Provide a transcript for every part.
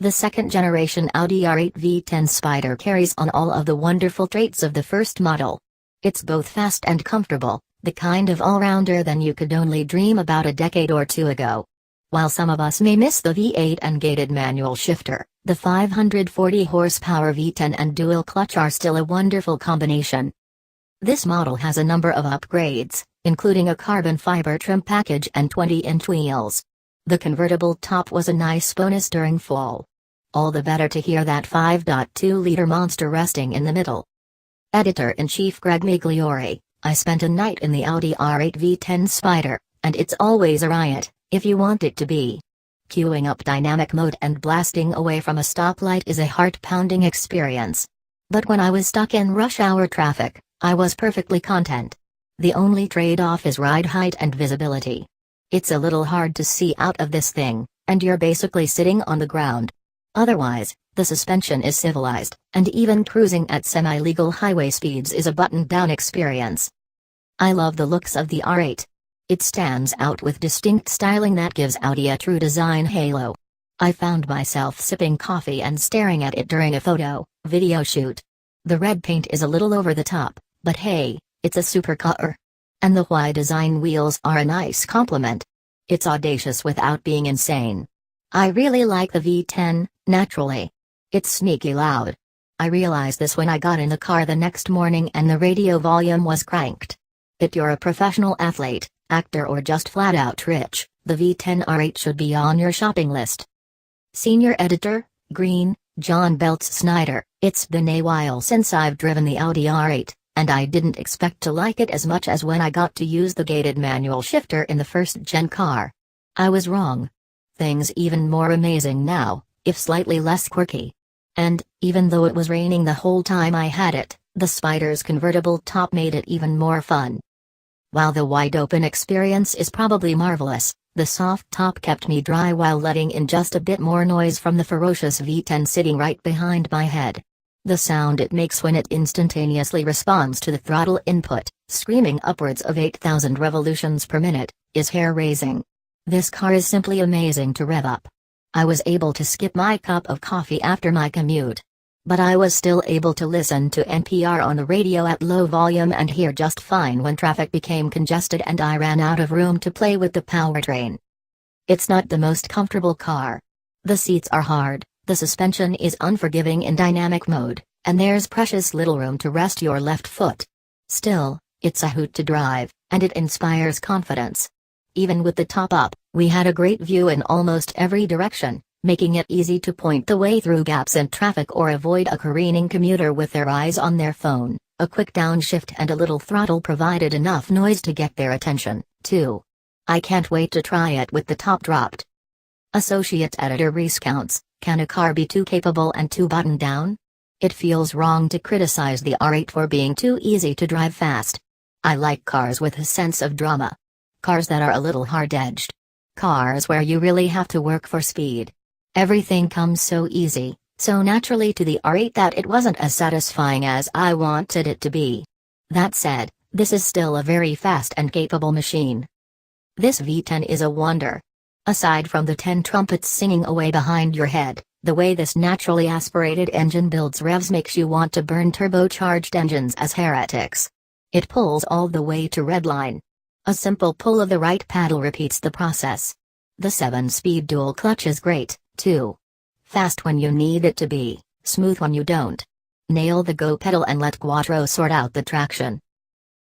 The second-generation Audi R8 V10 Spyder carries on all of the wonderful traits of the first model. It's both fast and comfortable, the kind of all-rounder than you could only dream about a decade or two ago. While some of us may miss the V8 and gated manual shifter, the 540 horsepower V10 and dual clutch are still a wonderful combination. This model has a number of upgrades, including a carbon fiber trim package and 20-inch wheels. The convertible top was a nice bonus during fall. All the better to hear that 5.2-liter monster resting in the middle. Editor-in-Chief Greg Migliore: I spent a night in the Audi R8 V10 Spyder, and it's always a riot, if you want it to be. Queuing up dynamic mode and blasting away from a stoplight is a heart-pounding experience. But when I was stuck in rush hour traffic, I was perfectly content. The only trade-off is ride height and visibility. It's a little hard to see out of this thing, and you're basically sitting on the ground. Otherwise, the suspension is civilized, and even cruising at semi-legal highway speeds is a buttoned-down experience. I love the looks of the R8. It stands out with distinct styling that gives Audi a true design halo. I found myself sipping coffee and staring at it during a video shoot. The red paint is a little over the top, but hey, it's a supercar. And the Y design wheels are a nice compliment. It's audacious without being insane. I really like the V10, naturally. It's sneaky loud. I realized this when I got in the car the next morning and the radio volume was cranked. If you're a professional athlete, actor or just flat out rich, the V10 R8 should be on your shopping list. Senior Editor, Green, John Belts Snyder: It's been a while since I've driven the Audi R8, and I didn't expect to like it as much as when I got to use the gated manual shifter in the first-gen car. I was wrong. Things even more amazing now, if slightly less quirky. And, even though it was raining the whole time I had it, the Spyder's convertible top made it even more fun. While the wide-open experience is probably marvelous, the soft top kept me dry while letting in just a bit more noise from the ferocious V10 sitting right behind my head. The sound it makes when it instantaneously responds to the throttle input, screaming upwards of 8,000 revolutions per minute, is hair-raising. This car is simply amazing to rev up. I was able to skip my cup of coffee after my commute. But I was still able to listen to NPR on the radio at low volume and hear just fine when traffic became congested and I ran out of room to play with the powertrain. It's not the most comfortable car. The seats are hard, the suspension is unforgiving in dynamic mode, and there's precious little room to rest your left foot. Still, it's a hoot to drive, and it inspires confidence. Even with the top up, we had a great view in almost every direction, making it easy to point the way through gaps in traffic or avoid a careening commuter with their eyes on their phone. A quick downshift and a little throttle provided enough noise to get their attention, too. I can't wait to try it with the top dropped. Associate Editor recounts: Can a car be too capable and too buttoned down? It feels wrong to criticize the R8 for being too easy to drive fast. I like cars with a sense of drama. Cars that are a little hard-edged. Cars where you really have to work for speed. Everything comes so easy, so naturally to the R8 that it wasn't as satisfying as I wanted it to be. That said, this is still a very fast and capable machine. This V10 is a wonder. Aside from the 10 trumpets singing away behind your head, the way this naturally aspirated engine builds revs makes you want to burn turbocharged engines as heretics. It pulls all the way to redline. A simple pull of the right paddle repeats the process. The 7-speed dual clutch is great, too. Fast when you need it to be, smooth when you don't. Nail the go pedal and let Quattro sort out the traction.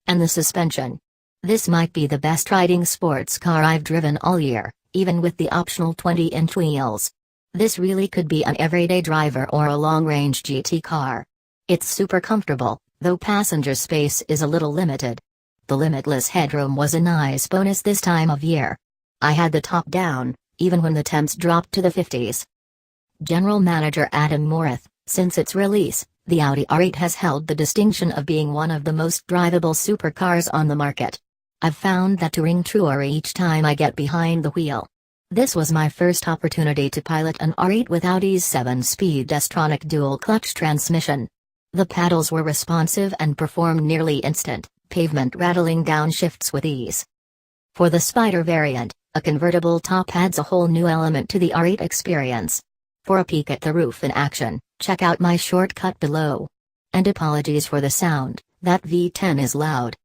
And the suspension. This might be the best riding sports car I've driven all year, even with the optional 20-inch wheels. This really could be an everyday driver or a long-range GT car. It's super comfortable, though passenger space is a little limited. The limitless headroom was a nice bonus this time of year. I had the top down, even when the temps dropped to the 50s. General Manager Adam Morath: Since its release, the Audi R8 has held the distinction of being one of the most drivable supercars on the market. I've found that to ring truer each time I get behind the wheel. This was my first opportunity to pilot an R8 with Audi's 7-speed S-tronic dual-clutch transmission. The paddles were responsive and performed nearly instant, pavement-rattling downshifts with ease. For the Spyder variant, a convertible top adds a whole new element to the R8 experience. For a peek at the roof in action, check out my shortcut below. And apologies for the sound, that V10 is loud.